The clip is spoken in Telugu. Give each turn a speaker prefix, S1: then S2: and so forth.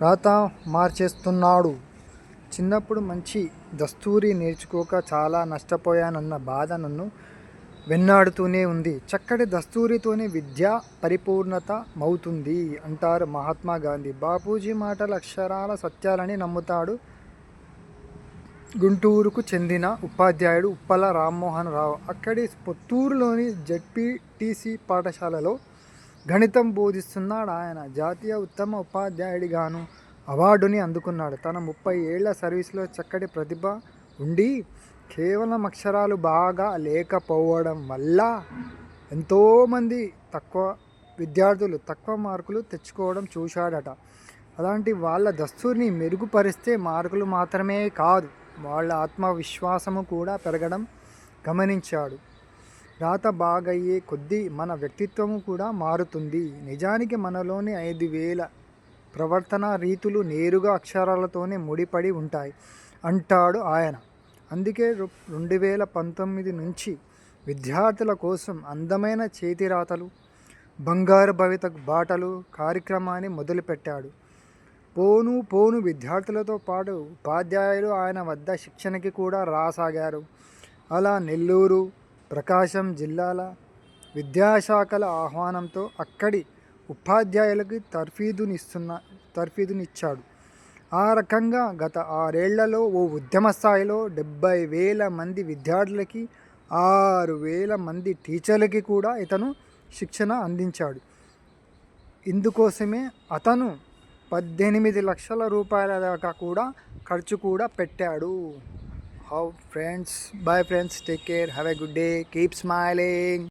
S1: రాత మార్చేస్తున్నాడు. చిన్నప్పుడు మంచి దస్తూరి నేర్చుకోక చాలా నష్టపోయానన్న బాధ నన్ను వెన్నాడుతూనే ఉంది. చక్కటి దస్తూరితోనే విద్య పరిపూర్ణత మవుతుంది అంటారు మహాత్మా గాంధీ. బాపూజీ మాటలు అక్షరాల సత్యాలని నమ్ముతాడు గుంటూరుకు చెందిన ఉపాధ్యాయుడు ఉప్పల రామ్మోహన్ రావు. అక్కడి పొత్తూరులోని జెడ్పీటీసీ పాఠశాలలో గణితం బోధిస్తున్నాడు ఆయన. జాతీయ ఉత్తమ ఉపాధ్యాయుడిగాను అవార్డుని అందుకున్నాడు. తన 30 ఏళ్ల సర్వీసులో చక్కటి ప్రతిభ ఉండి కేవలం అక్షరాలు బాగా లేకపోవడం వల్ల ఎంతోమంది విద్యార్థులు తక్కువ మార్కులు తెచ్చుకోవడం చూశాడట. అలాంటి వాళ్ళ దస్తూరిని మెరుగుపరిస్తే మార్కులు మాత్రమే కాదు, వాళ్ళ ఆత్మవిశ్వాసము కూడా పెరగడం గమనించాడు. రాత బాగయ్యే కొద్దీ మన వ్యక్తిత్వము కూడా మారుతుంది. నిజానికి మనలోని 5,000 ప్రవర్తన రీతులు నేరుగా అక్షరాలతోనే ముడిపడి ఉంటాయి అంటాడు ఆయన. అందుకే 2019 నుంచి విద్యార్థుల కోసం అందమైన చేతిరాతలు, బంగారు భవిత బాటలు కార్యక్రమాన్ని మొదలుపెట్టాడు. పోను పోను విద్యార్థులతో పాటు ఉపాధ్యాయులు ఆయన వద్ద శిక్షణకి కూడా రాసాగారు. అలా నెల్లూరు, ప్రకాశం జిల్లాల విద్యాశాఖల ఆహ్వానంతో అక్కడి ఉపాధ్యాయులకి తర్ఫీదునిచ్చాడు. ఆ రకంగా గత 6 ఏళ్లలో ఓ ఉద్యమ స్థాయిలో 70,000 మంది విద్యార్థులకి, 6,000 మంది టీచర్లకి కూడా ఇతను శిక్షణ అందించాడు. ఇందుకోసమే అతను 18 లక్షల రూపాయల దాకా కూడా ఖర్చు కూడా పెట్టాడు. Bye friends, take care, have a good day, keep smiling.